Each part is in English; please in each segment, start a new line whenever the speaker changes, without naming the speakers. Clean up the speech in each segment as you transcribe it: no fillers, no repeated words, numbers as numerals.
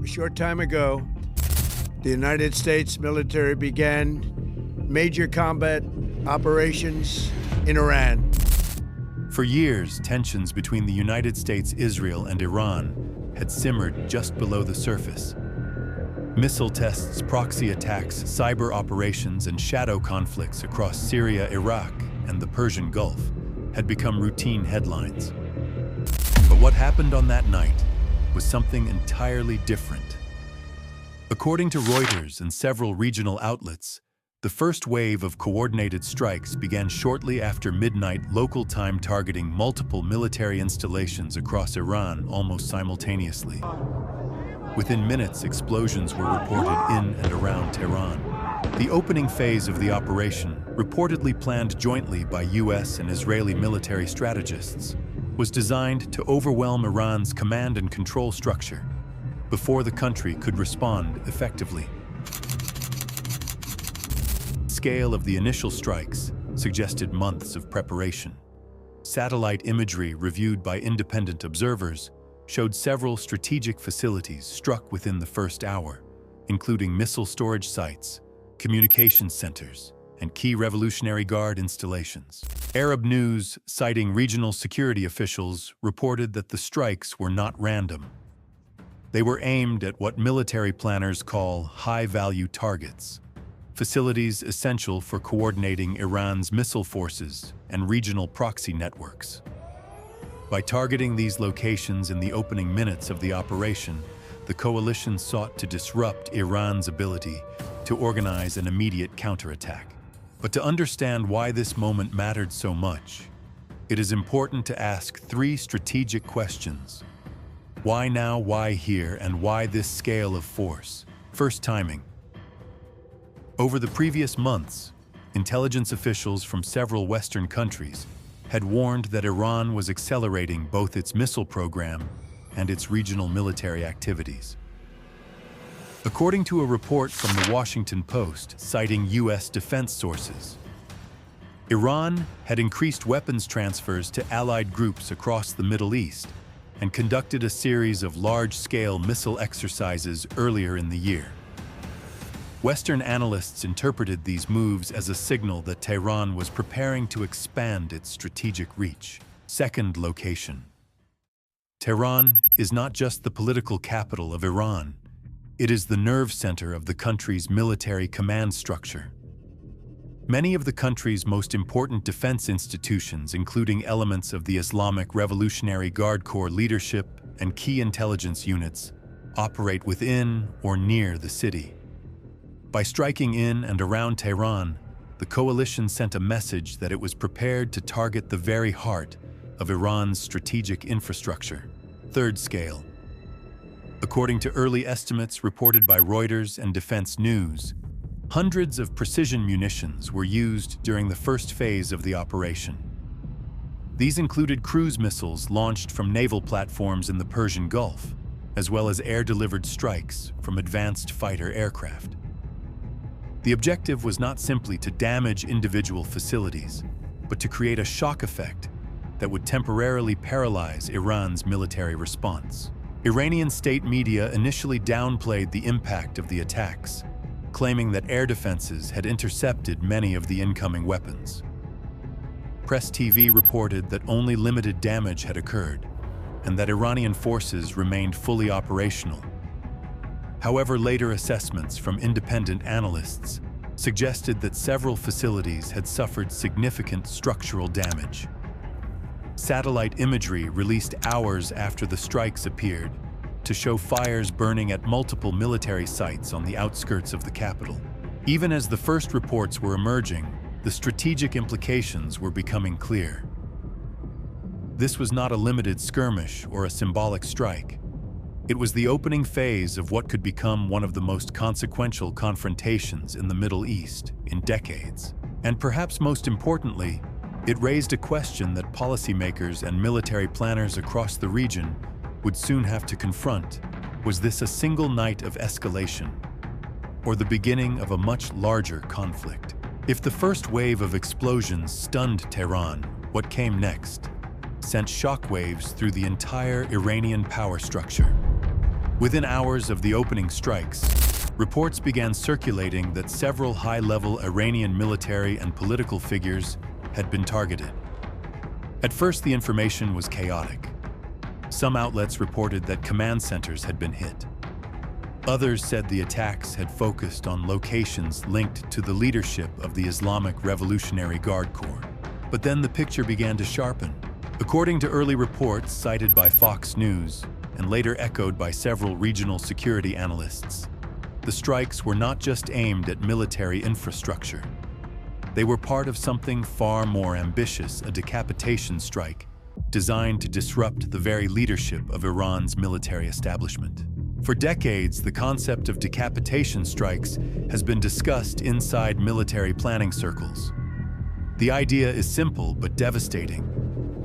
A short time ago, the United States military began major combat operations in Iran.
For years, tensions between the United States, Israel, and Iran had simmered just below the surface. Missile tests, proxy attacks, cyber operations, and shadow conflicts across Syria, Iraq, and the Persian Gulf had become routine headlines. But what happened on that night was something entirely different. According to Reuters and several regional outlets, the first wave of coordinated strikes began shortly after midnight local time, targeting multiple military installations across Iran almost simultaneously. Within minutes, explosions were reported in and around Tehran. The opening phase of the operation, reportedly planned jointly by US and Israeli military strategists, was designed to overwhelm Iran's command and control structure before the country could respond effectively. The scale of the initial strikes suggested months of preparation. Satellite imagery reviewed by independent observers showed several strategic facilities struck within the first hour, including missile storage sites, communications centers, and key Revolutionary Guard installations. Arab news, citing regional security officials, reported that the strikes were not random. They were aimed at what military planners call high-value targets, facilities essential for coordinating Iran's missile forces and regional proxy networks. By targeting these locations in the opening minutes of the operation, the coalition sought to disrupt Iran's ability to organize an immediate counterattack. But to understand why this moment mattered so much, it is important to ask three strategic questions. Why now, why here, and why this scale of force? First, timing. Over the previous months, intelligence officials from several Western countries had warned that Iran was accelerating both its missile program and its regional military activities. According to a report from the Washington Post citing US defense sources, Iran had increased weapons transfers to allied groups across the Middle East and conducted a series of large-scale missile exercises earlier in the year. Western analysts interpreted these moves as a signal that Tehran was preparing to expand its strategic reach. Second, location. Tehran is not just the political capital of Iran. It is the nerve center of the country's military command structure. Many of the country's most important defense institutions, including elements of the Islamic Revolutionary Guard Corps leadership and key intelligence units, operate within or near the city. By striking in and around Tehran, the coalition sent a message that it was prepared to target the very heart of Iran's strategic infrastructure. Third, scale. According to early estimates reported by Reuters and Defense News, hundreds of precision munitions were used during the first phase of the operation. These included cruise missiles launched from naval platforms in the Persian Gulf, as well as air-delivered strikes from advanced fighter aircraft. The objective was not simply to damage individual facilities, but to create a shock effect that would temporarily paralyze Iran's military response. Iranian state media initially downplayed the impact of the attacks, claiming that air defenses had intercepted many of the incoming weapons. Press TV reported that only limited damage had occurred, and that Iranian forces remained fully operational. However, later assessments from independent analysts suggested that several facilities had suffered significant structural damage. Satellite imagery released hours after the strikes appeared to show fires burning at multiple military sites on the outskirts of the capital. Even as the first reports were emerging, the strategic implications were becoming clear. This was not a limited skirmish or a symbolic strike. It was the opening phase of what could become one of the most consequential confrontations in the Middle East in decades. And perhaps most importantly, it raised a question that policymakers and military planners across the region would soon have to confront. Was this a single night of escalation, or the beginning of a much larger conflict? If the first wave of explosions stunned Tehran, what came next sent shockwaves through the entire Iranian power structure. Within hours of the opening strikes, reports began circulating that several high-level Iranian military and political figures had been targeted. At first, the information was chaotic. Some outlets reported that command centers had been hit. Others said the attacks had focused on locations linked to the leadership of the Islamic Revolutionary Guard Corps. But then the picture began to sharpen. According to early reports cited by Fox News and later echoed by several regional security analysts, the strikes were not just aimed at military infrastructure. They were part of something far more ambitious, a decapitation strike designed to disrupt the very leadership of Iran's military establishment. For decades, the concept of decapitation strikes has been discussed inside military planning circles. The idea is simple but devastating.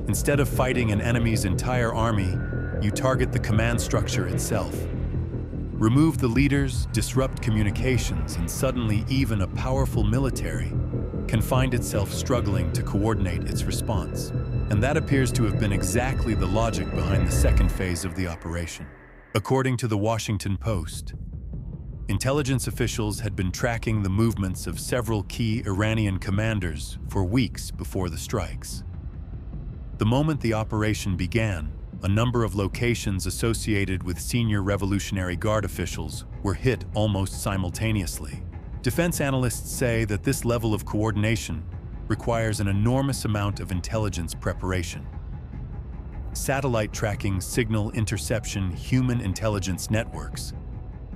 Instead of fighting an enemy's entire army, you target the command structure itself. Remove the leaders, disrupt communications, and suddenly even a powerful military can find itself struggling to coordinate its response. And that appears to have been exactly the logic behind the second phase of the operation. According to the Washington Post, intelligence officials had been tracking the movements of several key Iranian commanders for weeks before the strikes. The moment the operation began, a number of locations associated with senior Revolutionary Guard officials were hit almost simultaneously. Defense analysts say that this level of coordination requires an enormous amount of intelligence preparation. Satellite tracking, signal interception, human intelligence networks.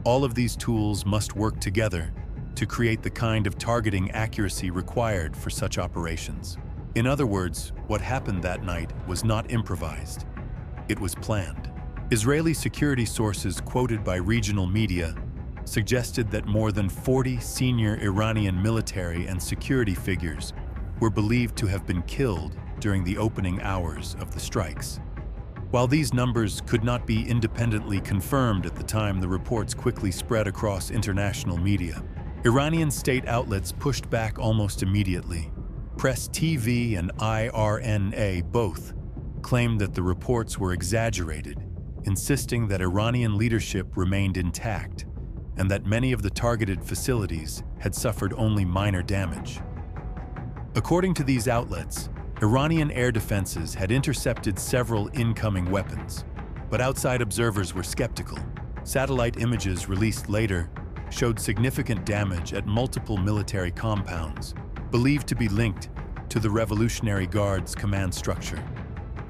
All of these tools must work together to create the kind of targeting accuracy required for such operations. In other words, what happened that night was not improvised. It was planned. Israeli security sources quoted by regional media suggested that more than 40 senior Iranian military and security figures were believed to have been killed during the opening hours of the strikes. While these numbers could not be independently confirmed at the time, the reports quickly spread across international media. Iranian state outlets pushed back almost immediately. Press TV and IRNA both claimed that the reports were exaggerated, insisting that Iranian leadership remained intact and that many of the targeted facilities had suffered only minor damage. According to these outlets, Iranian air defenses had intercepted several incoming weapons, but outside observers were skeptical. Satellite images released later showed significant damage at multiple military compounds, believed to be linked to the Revolutionary Guard's command structure.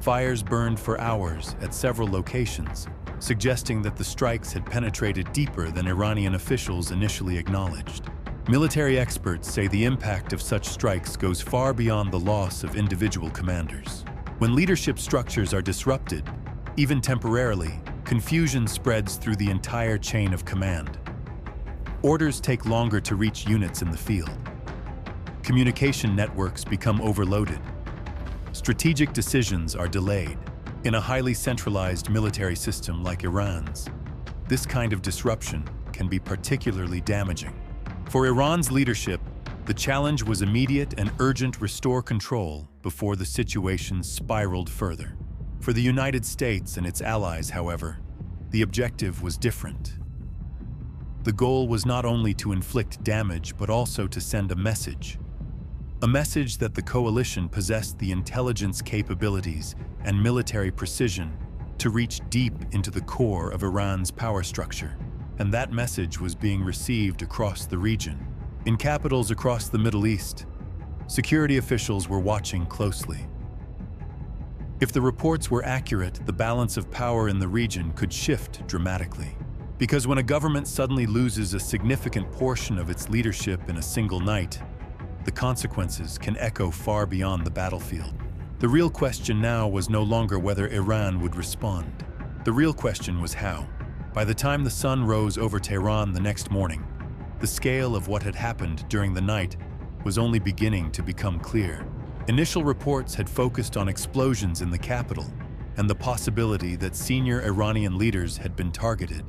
Fires burned for hours at several locations, suggesting that the strikes had penetrated deeper than Iranian officials initially acknowledged. Military experts say the impact of such strikes goes far beyond the loss of individual commanders. When leadership structures are disrupted, even temporarily, confusion spreads through the entire chain of command. Orders take longer to reach units in the field. Communication networks become overloaded. Strategic decisions are delayed. In a highly centralized military system like Iran's, this kind of disruption can be particularly damaging. For Iran's leadership, the challenge was immediate and urgent: restore control before the situation spiraled further. For the United States and its allies, however, the objective was different. The goal was not only to inflict damage, but also to send a message that the coalition possessed the intelligence capabilities and military precision to reach deep into the core of Iran's power structure. And that message was being received across the region. In capitals across the Middle East, security officials were watching closely. If the reports were accurate, the balance of power in the region could shift dramatically. Because when a government suddenly loses a significant portion of its leadership in a single night, the consequences can echo far beyond the battlefield. The real question now was no longer whether Iran would respond. The real question was how. By the time the sun rose over Tehran the next morning, the scale of what had happened during the night was only beginning to become clear. Initial reports had focused on explosions in the capital and the possibility that senior Iranian leaders had been targeted.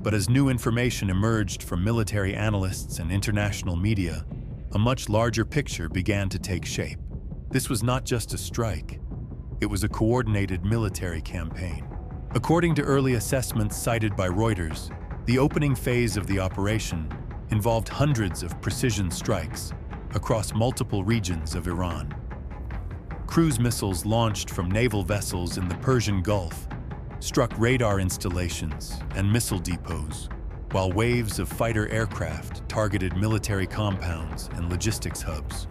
But as new information emerged from military analysts and international media, a much larger picture began to take shape. This was not just a strike. It was a coordinated military campaign. According to early assessments cited by Reuters, the opening phase of the operation involved hundreds of precision strikes across multiple regions of Iran. Cruise missiles launched from naval vessels in the Persian Gulf struck radar installations and missile depots, while waves of fighter aircraft targeted military compounds and logistics hubs.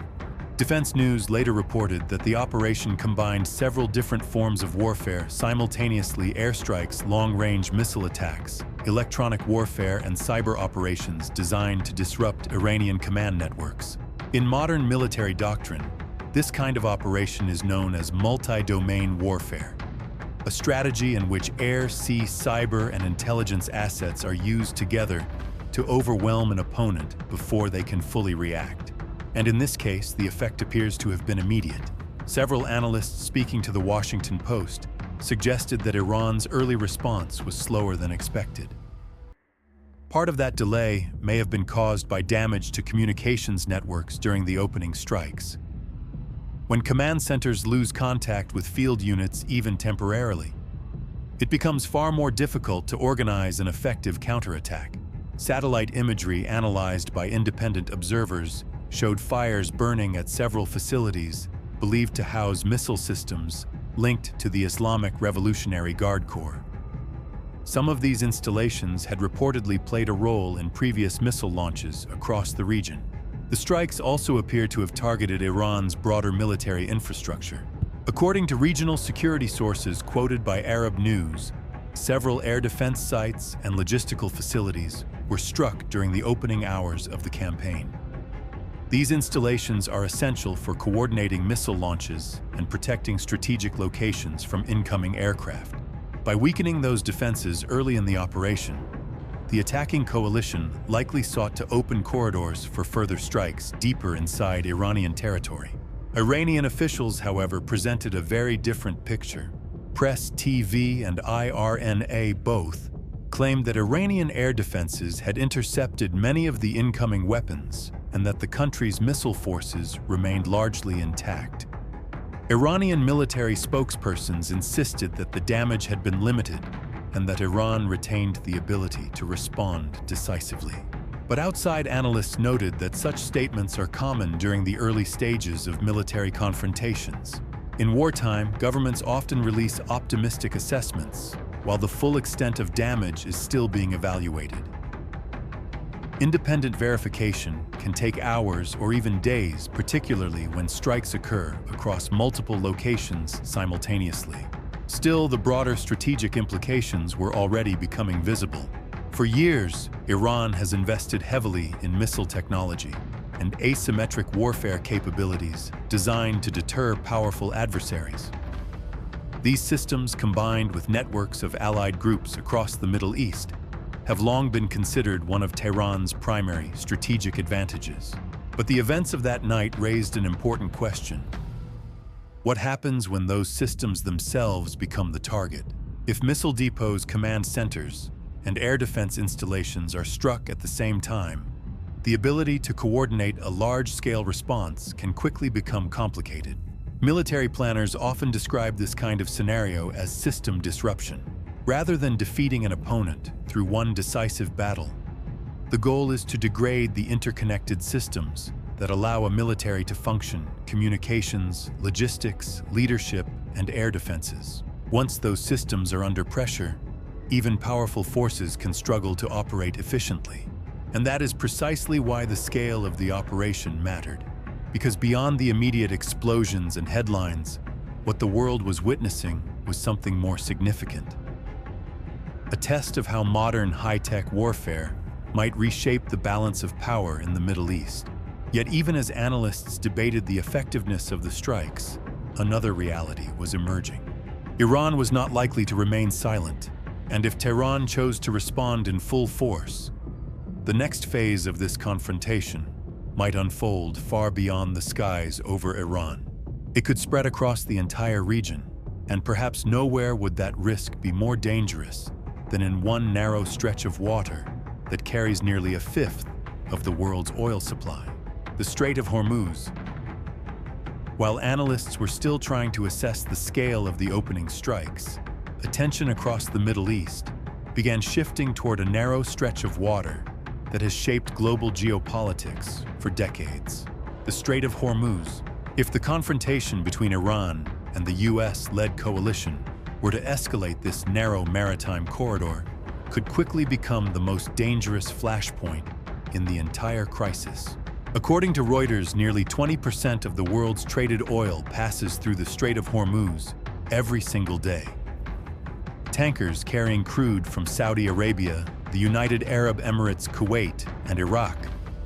Defense News later reported that the operation combined several different forms of warfare simultaneously: airstrikes, long-range missile attacks, electronic warfare, and cyber operations designed to disrupt Iranian command networks. In modern military doctrine, this kind of operation is known as multi-domain warfare, a strategy in which air, sea, cyber, and intelligence assets are used together to overwhelm an opponent before they can fully react. And in this case, the effect appears to have been immediate. Several analysts speaking to the Washington Post suggested that Iran's early response was slower than expected. Part of that delay may have been caused by damage to communications networks during the opening strikes. When command centers lose contact with field units even temporarily, it becomes far more difficult to organize an effective counterattack. Satellite imagery analyzed by independent observers showed fires burning at several facilities believed to house missile systems linked to the Islamic Revolutionary Guard Corps. Some of these installations had reportedly played a role in previous missile launches across the region. The strikes also appear to have targeted Iran's broader military infrastructure. According to regional security sources quoted by Arab News, several air defense sites and logistical facilities were struck during the opening hours of the campaign. These installations are essential for coordinating missile launches and protecting strategic locations from incoming aircraft. By weakening those defenses early in the operation, the attacking coalition likely sought to open corridors for further strikes deeper inside Iranian territory. Iranian officials, however, presented a very different picture. Press TV and IRNA both claimed that Iranian air defenses had intercepted many of the incoming weapons and that the country's missile forces remained largely intact. Iranian military spokespersons insisted that the damage had been limited and that Iran retained the ability to respond decisively. But outside analysts noted that such statements are common during the early stages of military confrontations. In wartime, governments often release optimistic assessments, while the full extent of damage is still being evaluated. Independent verification can take hours or even days, particularly when strikes occur across multiple locations simultaneously. Still, the broader strategic implications were already becoming visible. For years, Iran has invested heavily in missile technology and asymmetric warfare capabilities designed to deter powerful adversaries. These systems, combined with networks of allied groups across the Middle East, have long been considered one of Tehran's primary strategic advantages. But the events of that night raised an important question. What happens when those systems themselves become the target? If missile depots, command centers, and air defense installations are struck at the same time, the ability to coordinate a large-scale response can quickly become complicated. Military planners often describe this kind of scenario as system disruption. Rather than defeating an opponent through one decisive battle, the goal is to degrade the interconnected systems that allow a military to function: communications, logistics, leadership, and air defenses. Once those systems are under pressure, even powerful forces can struggle to operate efficiently. And that is precisely why the scale of the operation mattered. Because beyond the immediate explosions and headlines, what the world was witnessing was something more significant. A test of how modern high-tech warfare might reshape the balance of power in the Middle East. Yet even as analysts debated the effectiveness of the strikes, another reality was emerging. Iran was not likely to remain silent, and if Tehran chose to respond in full force, the next phase of this confrontation might unfold far beyond the skies over Iran. It could spread across the entire region, and perhaps nowhere would that risk be more dangerous than in one narrow stretch of water that carries nearly a fifth of the world's oil supply, the Strait of Hormuz. While analysts were still trying to assess the scale of the opening strikes, attention across the Middle East began shifting toward a narrow stretch of water that has shaped global geopolitics for decades: the Strait of Hormuz. If the confrontation between Iran and the US-led coalition were to escalate, this narrow maritime corridor could quickly become the most dangerous flashpoint in the entire crisis. According to Reuters, nearly 20% of the world's traded oil passes through the Strait of Hormuz every single day. Tankers carrying crude from Saudi Arabia, the United Arab Emirates, Kuwait, and Iraq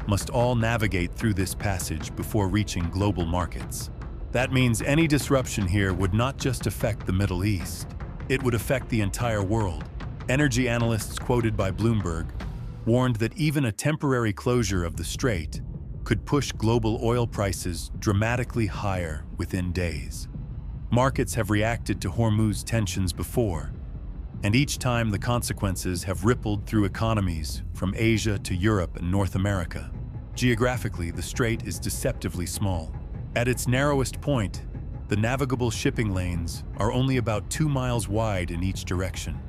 must all navigate through this passage before reaching global markets. That means any disruption here would not just affect the Middle East, it would affect the entire world. Energy analysts quoted by Bloomberg warned that even a temporary closure of the strait could push global oil prices dramatically higher within days. Markets have reacted to Hormuz tensions before, and each time the consequences have rippled through economies from Asia to Europe and North America. Geographically, the strait is deceptively small. At its narrowest point, the navigable shipping lanes are only about 2 miles wide in each direction.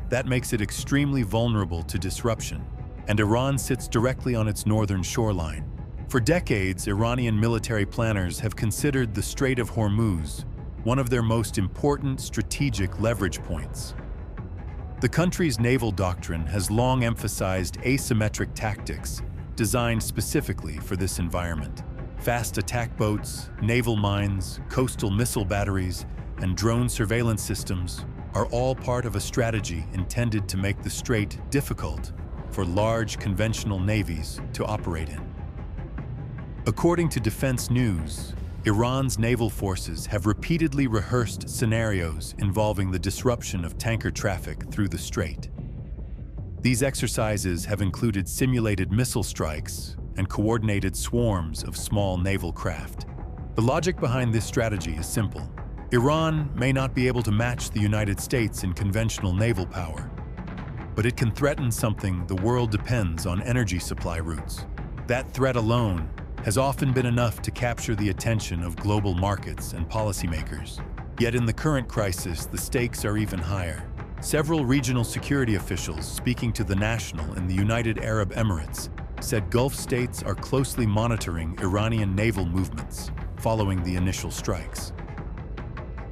That makes it extremely vulnerable to disruption, and Iran sits directly on its northern shoreline. For decades, Iranian military planners have considered the Strait of Hormuz one of their most important strategic leverage points. The country's naval doctrine has long emphasized asymmetric tactics designed specifically for this environment. Fast attack boats, naval mines, coastal missile batteries, and drone surveillance systems are all part of a strategy intended to make the strait difficult for large conventional navies to operate in. According to Defense News, Iran's naval forces have repeatedly rehearsed scenarios involving the disruption of tanker traffic through the strait. These exercises have included simulated missile strikes and coordinated swarms of small naval craft. The logic behind this strategy is simple. Iran may not be able to match the United States in conventional naval power, but it can threaten something the world depends on: energy supply routes. That threat alone has often been enough to capture the attention of global markets and policymakers. Yet in the current crisis, the stakes are even higher. Several regional security officials speaking to The National in the United Arab Emirates said Gulf states are closely monitoring Iranian naval movements following the initial strikes.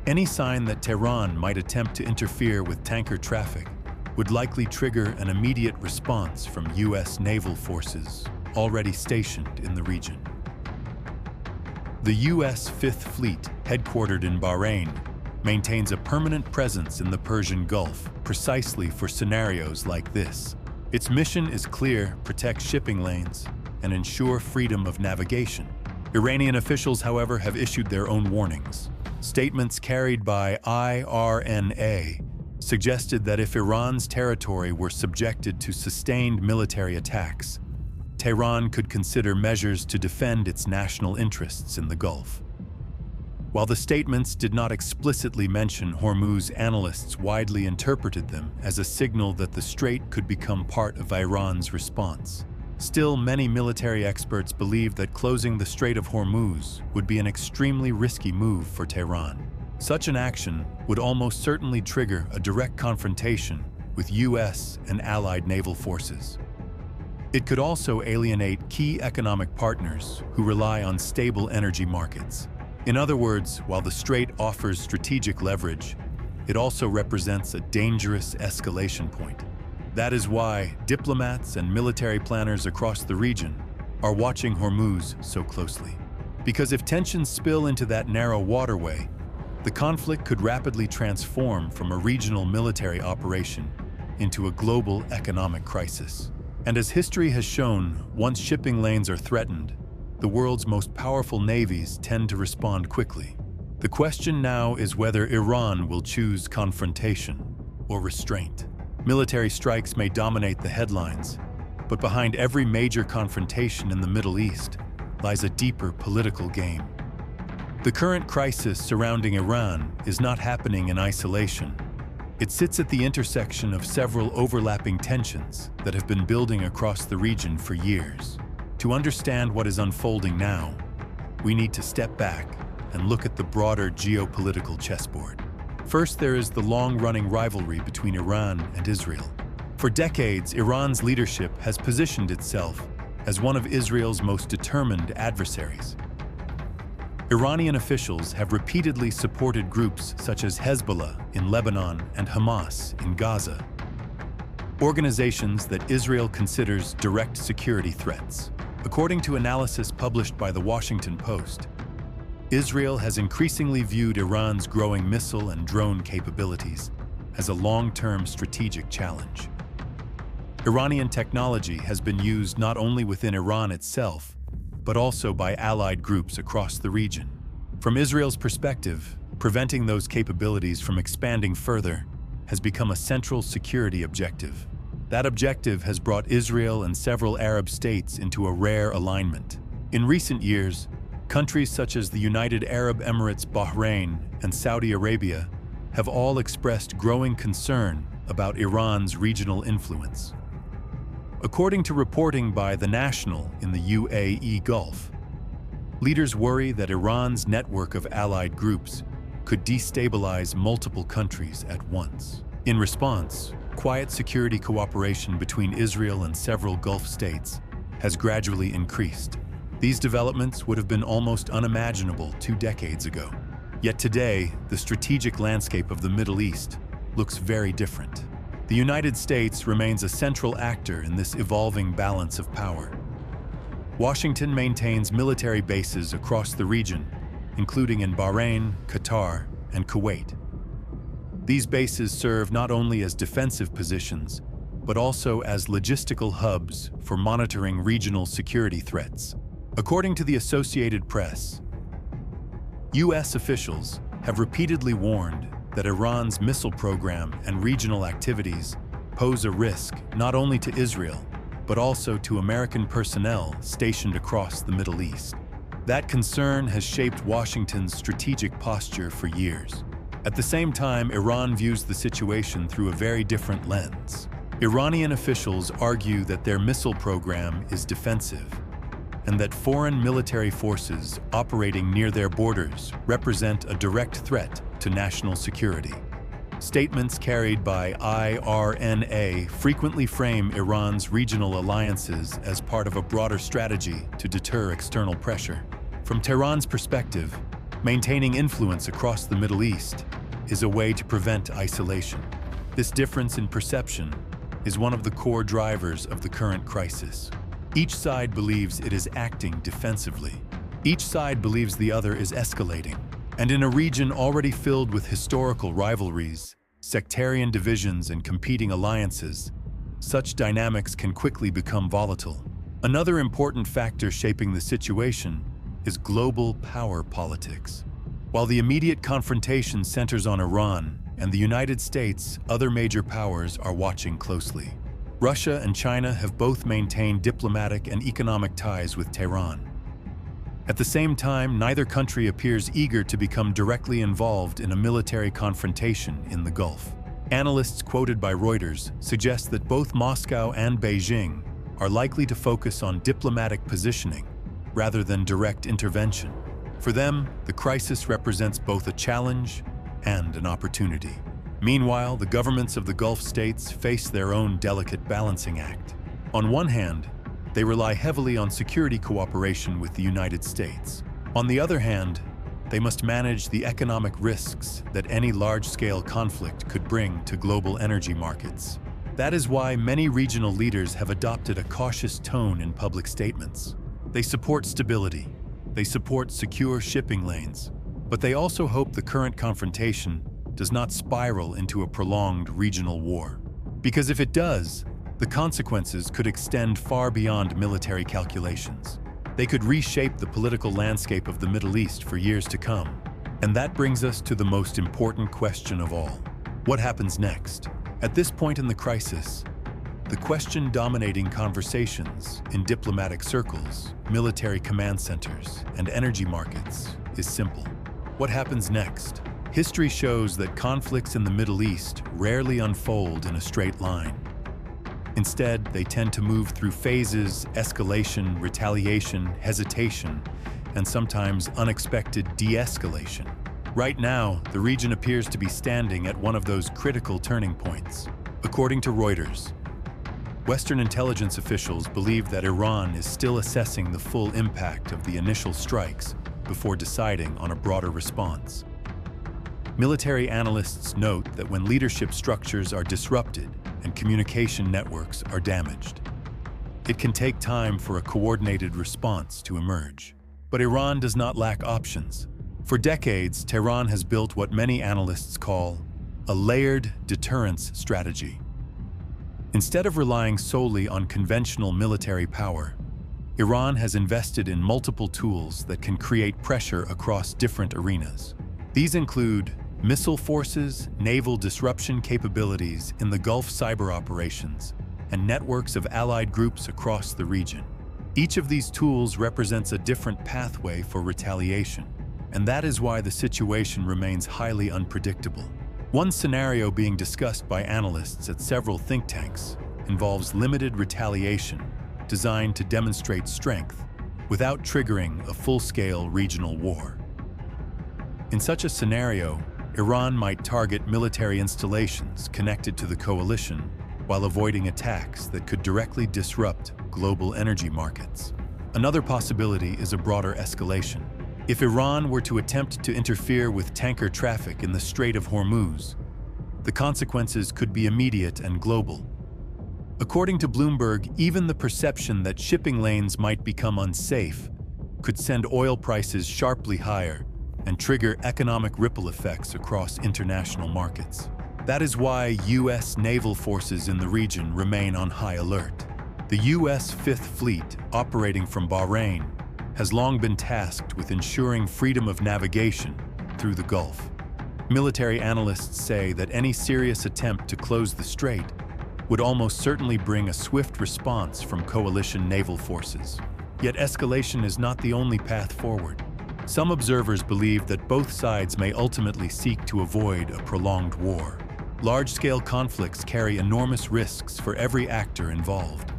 Any sign that Tehran might attempt to interfere with tanker traffic would likely trigger an immediate response from US naval forces already stationed in the region. The US Fifth Fleet, headquartered in Bahrain, maintains a permanent presence in the Persian Gulf precisely for scenarios like this. Its mission is clear: protect shipping lanes and ensure freedom of navigation. Iranian officials, however, have issued their own warnings. Statements carried by IRNA suggested that if Iran's territory were subjected to sustained military attacks, Tehran could consider measures to defend its national interests in the Gulf. While the statements did not explicitly mention Hormuz, analysts widely interpreted them as a signal that the strait could become part of Iran's response. Still, many military experts believe that closing the Strait of Hormuz would be an extremely risky move for Tehran. Such an action would almost certainly trigger a direct confrontation with US and allied naval forces. It could also alienate key economic partners who rely on stable energy markets. In other words, while the strait offers strategic leverage, it also represents a dangerous escalation point. That is why diplomats and military planners across the region are watching Hormuz so closely. Because if tensions spill into that narrow waterway, the conflict could rapidly transform from a regional military operation into a global economic crisis. And as history has shown, once shipping lanes are threatened, the world's most powerful navies tend to respond quickly. The question now is whether Iran will choose confrontation or restraint. Military strikes may dominate the headlines, but behind every major confrontation in the Middle East lies a deeper political game. The current crisis surrounding Iran is not happening in isolation. It sits at the intersection of several overlapping tensions that have been building across the region for years. To understand what is unfolding now, we need to step back and look at the broader geopolitical chessboard. First, there is the long-running rivalry between Iran and Israel. For decades, Iran's leadership has positioned itself as one of Israel's most determined adversaries. Iranian officials have repeatedly supported groups such as Hezbollah in Lebanon and Hamas in Gaza, organizations that Israel considers direct security threats. According to analysis published by The Washington Post, Israel has increasingly viewed Iran's growing missile and drone capabilities as a long-term strategic challenge. Iranian technology has been used not only within Iran itself, but also by allied groups across the region. From Israel's perspective, preventing those capabilities from expanding further has become a central security objective. That objective has brought Israel and several Arab states into a rare alignment. In recent years, countries such as the United Arab Emirates, Bahrain, and Saudi Arabia have all expressed growing concern about Iran's regional influence. According to reporting by The National in the UAE Gulf, leaders worry that Iran's network of allied groups could destabilize multiple countries at once. In response, quiet security cooperation between Israel and several Gulf states has gradually increased. These developments would have been almost unimaginable 2 decades ago. Yet today, the strategic landscape of the Middle East looks very different. The United States remains a central actor in this evolving balance of power. Washington maintains military bases across the region, including in Bahrain, Qatar, and Kuwait. These bases serve not only as defensive positions, but also as logistical hubs for monitoring regional security threats. According to the Associated Press, U.S. officials have repeatedly warned that Iran's missile program and regional activities pose a risk not only to Israel, but also to American personnel stationed across the Middle East. That concern has shaped Washington's strategic posture for years. At the same time, Iran views the situation through a very different lens. Iranian officials argue that their missile program is defensive, and that foreign military forces operating near their borders represent a direct threat to national security. Statements carried by IRNA frequently frame Iran's regional alliances as part of a broader strategy to deter external pressure. From Tehran's perspective, maintaining influence across the Middle East is a way to prevent isolation. This difference in perception is one of the core drivers of the current crisis. Each side believes it is acting defensively. Each side believes the other is escalating. And in a region already filled with historical rivalries, sectarian divisions, and competing alliances, such dynamics can quickly become volatile. Another important factor shaping the situation is global power politics. While the immediate confrontation centers on Iran and the United States, other major powers are watching closely. Russia and China have both maintained diplomatic and economic ties with Tehran. At the same time, neither country appears eager to become directly involved in a military confrontation in the Gulf. Analysts quoted by Reuters suggest that both Moscow and Beijing are likely to focus on diplomatic positioning rather than direct intervention. For them, the crisis represents both a challenge and an opportunity. Meanwhile, the governments of the Gulf states face their own delicate balancing act. On one hand, they rely heavily on security cooperation with the United States. On the other hand, they must manage the economic risks that any large-scale conflict could bring to global energy markets. That is why many regional leaders have adopted a cautious tone in public statements. They support stability, they support secure shipping lanes, but they also hope the current confrontation does not spiral into a prolonged regional war. Because if it does, the consequences could extend far beyond military calculations. They could reshape the political landscape of the Middle East for years to come. And that brings us to the most important question of all. What happens next? At this point in the crisis, the question dominating conversations in diplomatic circles, military command centers, and energy markets is simple. What happens next? History shows that conflicts in the Middle East rarely unfold in a straight line. Instead, they tend to move through phases: escalation, retaliation, hesitation, and sometimes unexpected de-escalation. Right now, the region appears to be standing at one of those critical turning points. According to Reuters, Western intelligence officials believe that Iran is still assessing the full impact of the initial strikes before deciding on a broader response. Military analysts note that when leadership structures are disrupted and communication networks are damaged, it can take time for a coordinated response to emerge. But Iran does not lack options. For decades, Tehran has built what many analysts call a layered deterrence strategy. Instead of relying solely on conventional military power, Iran has invested in multiple tools that can create pressure across different arenas. These include missile forces, naval disruption capabilities in the Gulf cyber operations, and networks of allied groups across the region. Each of these tools represents a different pathway for retaliation, and that is why the situation remains highly unpredictable. One scenario being discussed by analysts at several think tanks involves limited retaliation designed to demonstrate strength without triggering a full-scale regional war. In such a scenario, Iran might target military installations connected to the coalition while avoiding attacks that could directly disrupt global energy markets. Another possibility is a broader escalation. If Iran were to attempt to interfere with tanker traffic in the Strait of Hormuz, the consequences could be immediate and global. According to Bloomberg, even the perception that shipping lanes might become unsafe could send oil prices sharply higher and trigger economic ripple effects across international markets. That is why U.S. naval forces in the region remain on high alert. The U.S. Fifth Fleet, operating from Bahrain, has long been tasked with ensuring freedom of navigation through the Gulf. Military analysts say that any serious attempt to close the strait would almost certainly bring a swift response from coalition naval forces. Yet escalation is not the only path forward. Some observers believe that both sides may ultimately seek to avoid a prolonged war. Large-scale conflicts carry enormous risks for every actor involved.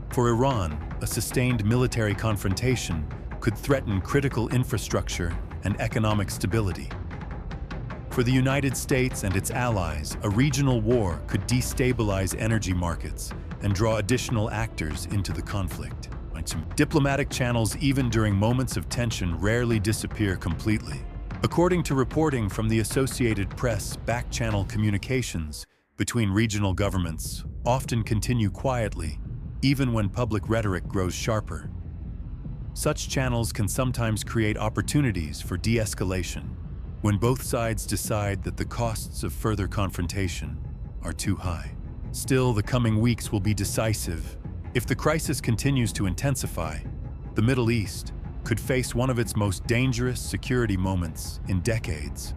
For Iran, a sustained military confrontation could threaten critical infrastructure and economic stability. For the United States and its allies, a regional war could destabilize energy markets and draw additional actors into the conflict. Diplomatic channels, even during moments of tension, rarely disappear completely. According to reporting from the Associated Press, back-channel communications between regional governments often continue quietly, even when public rhetoric grows sharper. Such channels can sometimes create opportunities for de-escalation when both sides decide that the costs of further confrontation are too high. Still, the coming weeks will be decisive. If the crisis continues to intensify, the Middle East could face one of its most dangerous security moments in decades.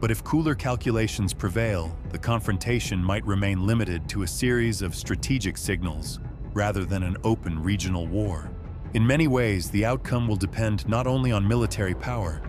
But if cooler calculations prevail, the confrontation might remain limited to a series of strategic signals rather than an open regional war. In many ways, the outcome will depend not only on military power,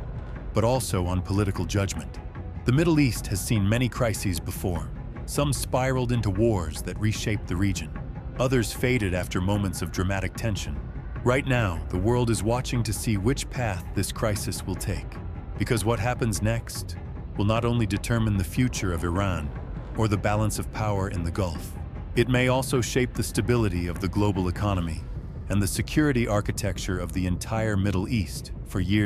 but also on political judgment. The Middle East has seen many crises before. Some spiraled into wars that reshaped the region. Others faded after moments of dramatic tension. Right now, the world is watching to see which path this crisis will take, because what happens next will not only determine the future of Iran or the balance of power in the Gulf, it may also shape the stability of the global economy and the security architecture of the entire Middle East for years.